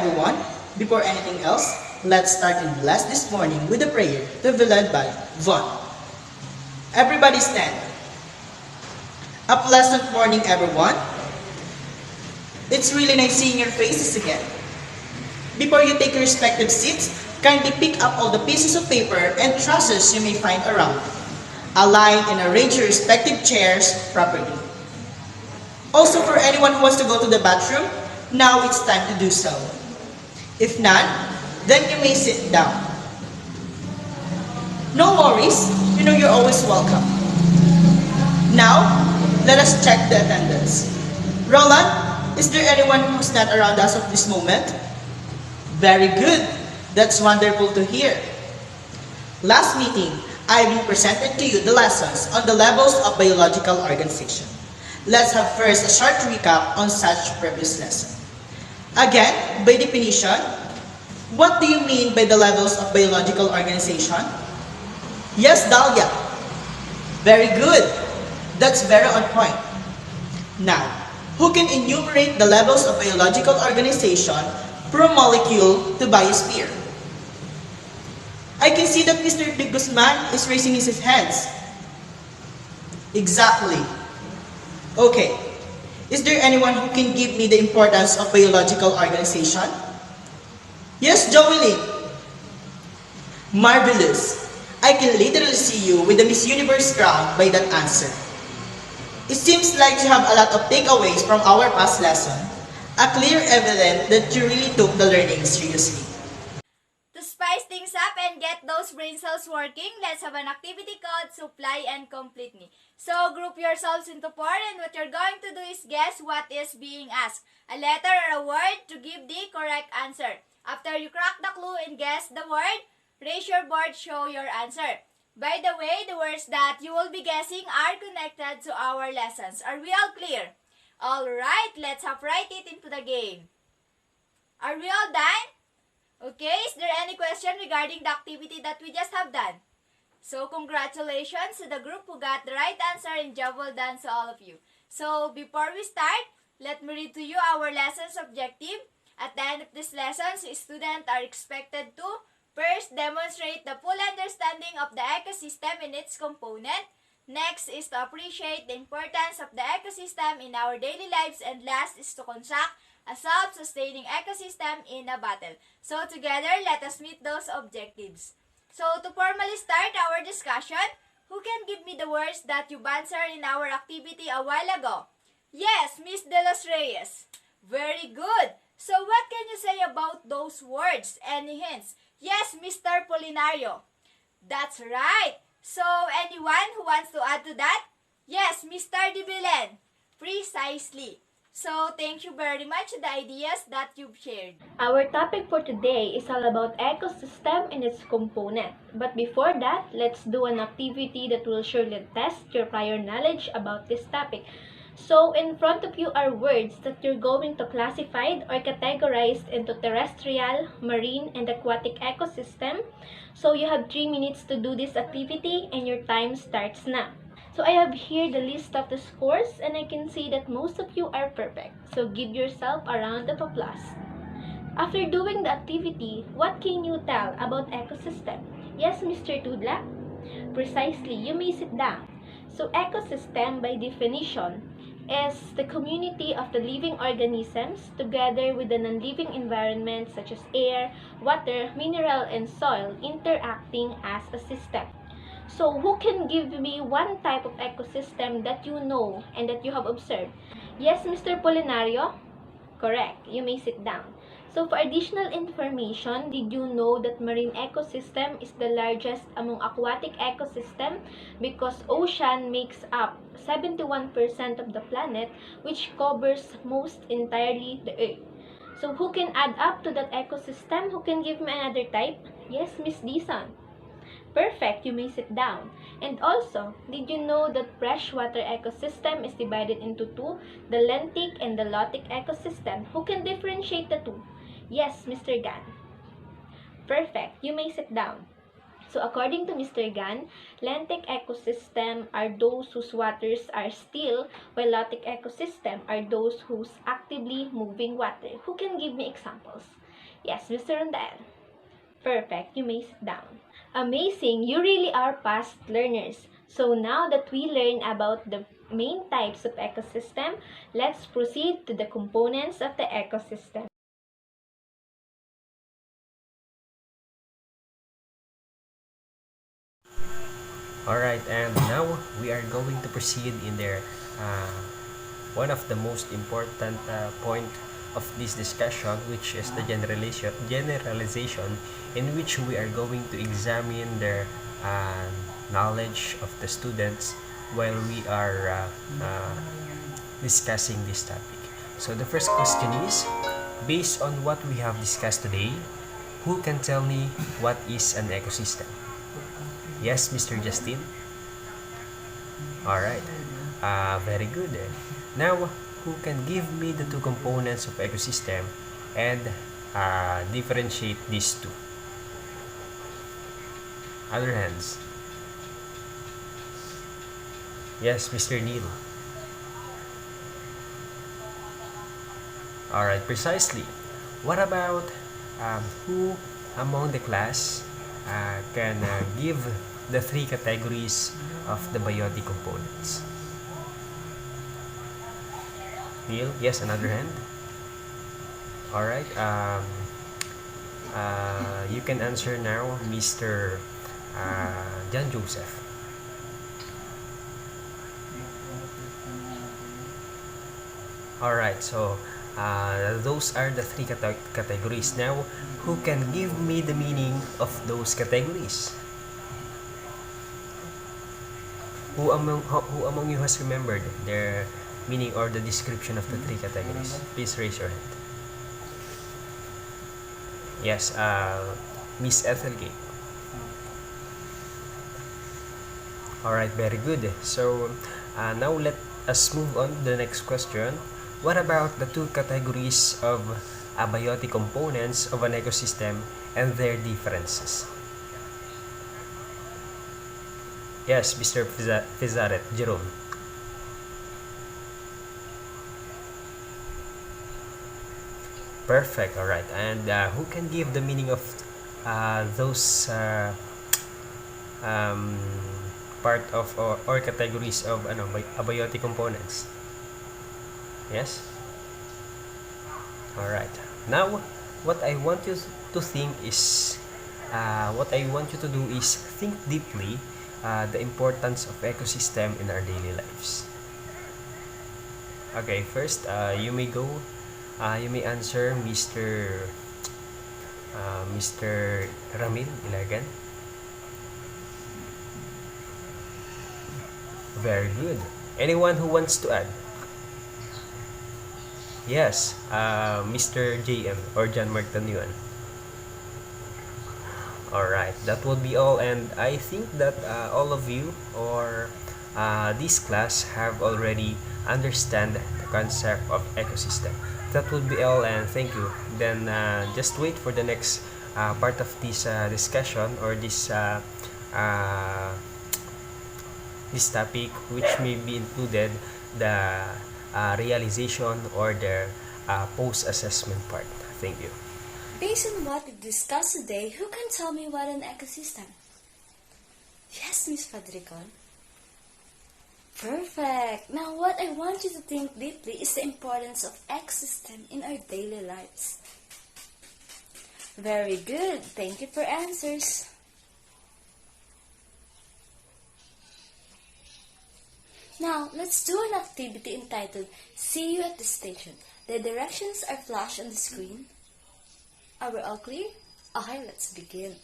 everyone. Before anything else, let's start and bless this morning with a prayer to be led by Von. Everybody stand. A pleasant morning, everyone. It's really nice seeing your faces again. Before you take your respective seats, kindly pick up all the pieces of paper and trusses you may find around. Align and arrange your respective chairs properly. Also, for anyone who wants to go to the bathroom, now it's time to do so. If not, then you may sit down. No worries, you know you're always welcome. Now, let us check the attendance. Roland, is there anyone who's not around us at this moment? Very good. That's wonderful to hear. Last meeting, I will presented to you the lessons on the levels of biological organization. Let's have first a short recap on such previous lesson. Again, by definition, what do you mean by the levels of biological organization? Yes, Dahlia. Very good. That's very on point. Now, who can enumerate the levels of biological organization from molecule to biosphere? I can see that Mr. Guzman is raising his hands. Exactly. Okay. Is there anyone who can give me the importance of biological organization? Yes, Joeylyn. Marvelous. I can literally see you with the Miss Universe crown by that answer. It seems like you have a lot of takeaways from our past lesson, a clear evidence that you really took the learning seriously. To spice things up and get those brain cells working, let's have an activity called Supply and Complete Me. So group yourselves into four, and what you're going to do is guess what is being asked. A letter or a word to give the correct answer. After you crack the clue and guess the word, raise your board, show your answer. By the way, the words that you will be guessing are connected to our lessons. Are we all clear? Alright, let's hop right into the game. Are we all done? Okay, is there any question regarding the activity that we just have done? So, congratulations to the group who got the right answer, and job well done to all of you. So, before we start, let me read to you our lesson's objective. At the end of this lesson, students are expected to first demonstrate the full understanding of the ecosystem and its component. Next is to appreciate the importance of the ecosystem in our daily lives, and last is to construct a self-sustaining ecosystem in a battle. So together, let us meet those objectives. So to formally start our discussion, who can give me the words that you answered in our activity a while ago? Yes, Miss De Los Reyes. Very good. So what can you say about those words? Any hints? Yes, Mr. Polinario. That's right. So anyone who wants to add to that? Yes, Mr. De Belen. Precisely. So, thank you very much for the ideas that you've shared. Our topic for today is all about ecosystem and its component. But before that, let's do an activity that will surely test your prior knowledge about this topic. So, in front of you are words that you're going to classify or categorize into terrestrial, marine, and aquatic ecosystem. So, you have 3 minutes to do this activity and your time starts now. So I have here the list of the scores, and I can see that most of you are perfect. So give yourself a round of applause. After doing the activity, what can you tell about ecosystem? Yes, Mr. Tudla? Precisely, you may sit down. So ecosystem by definition is the community of the living organisms together with the non-living environment such as air, water, mineral, and soil interacting as a system. So, who can give me one type of ecosystem that you know and that you have observed? Yes, Mr. Polinario? Correct. You may sit down. So, for additional information, did you know that marine ecosystem is the largest among aquatic ecosystem because ocean makes up 71% of the planet, which covers most entirely the Earth. So, who can add up to that ecosystem? Who can give me another type? Yes, Miss Dison. Perfect, you may sit down. And also, did you know that freshwater ecosystem is divided into two, the lentic and the lotic ecosystem? Who can differentiate the two? Yes, Mr. Gan. Perfect, you may sit down. So according to Mr. Gan, lentic ecosystem are those whose waters are still, while lotic ecosystem are those whose actively moving water. Who can give me examples? Yes, Mr. Rondel. Perfect, you may sit down. Amazing, you really are fast learners. So now that we learn about the main types of ecosystem, let's proceed to the components of the ecosystem. Alright, and now we are going to proceed in there. One of the most important point of this discussion, which is the generalization, in which we are going to examine their knowledge of the students while we are discussing this topic. So the first question is, based on what we have discussed today, who can tell me what is an ecosystem? Yes, Mr. Jasten? Alright. Very good. Now, who can give me the two components of ecosystem and differentiate these two? Other hands. Yes, Mr. Neil. Alright, precisely. What about who among the class can give the three categories of the biotic components? Neil, yes, another hand. Alright, you can answer now, Mr. John Joseph. Alright, so those are the three categories. Now, who can give me the meaning of those categories? Who among you has remembered their meaning or the description of the three categories? Please raise your hand. Yes, Miss Ethelgate. Alright, very good. So, now let us move on to the next question. What about the two categories of abiotic components of an ecosystem and their differences? Yes, Mr. Fizaret, Jerome. Perfect, alright. And who can give the meaning of those part of or categories of abiotic components? Yes? Alright. Now, what I want you to think is, what I want you to do is think deeply the importance of ecosystem in our daily lives. Okay, first, you may go, you may answer Mr. Ramil Ilagan. Very good. Anyone who wants to add? Yes, Mr. JM or John Martanyuan. Alright, that would be all, and I think that all of you or this class have already understand the concept of ecosystem. That would be all, and thank you. Then just wait for the next part of this discussion or this topic, which may be included the realization or the post-assessment part. Thank you. Based on what we discussed today, who can tell me what an ecosystem? Yes, Miss Fadricon. Perfect. Now what I want you to think deeply is the importance of ecosystem in our daily lives. Very good. Thank you for answers. Now, let's do an activity entitled See You at the Station. The directions are flashed on the screen. Are we all clear? Okay, let's begin.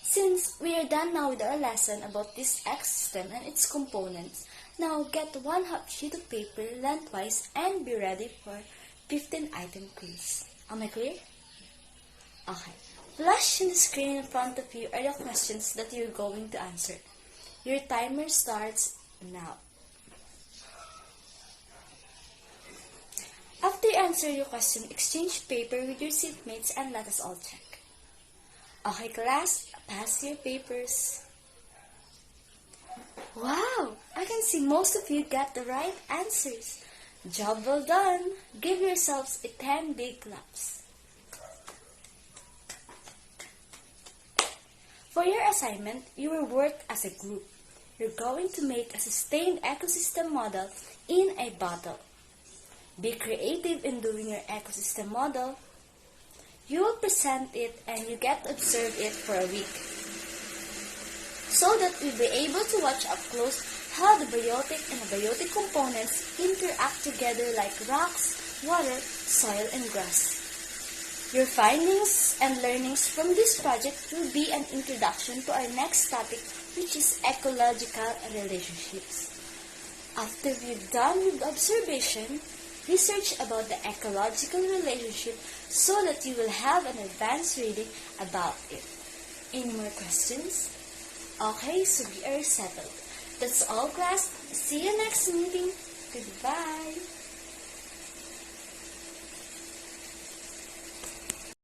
Since we are done now with our lesson about this ecosystem and its components, now get 1/2 sheet of paper lengthwise and be ready for 15-item quiz. Am I clear? Okay. Flash on the screen in front of you are the questions that you're going to answer. Your timer starts now. After you answer your question, exchange paper with your seatmates and let us all check. Okay, class, pass your papers. Wow, I can see most of you got the right answers. Job well done! Give yourselves a 10 big claps. For your assignment, you will work as a group. You're going to make a sustained ecosystem model in a bottle. Be creative in doing your ecosystem model. You will present it and you get to observe it for a week, so that you'll be able to watch up close how the biotic and abiotic components interact together like rocks, water, soil, and grass. Your findings and learnings from this project will be an introduction to our next topic, which is ecological relationships. After we're done with observation, research about the ecological relationship so that you will have an advanced reading about it. Any more questions? Okay, so we are settled. That's all, class. See you next meeting. Goodbye.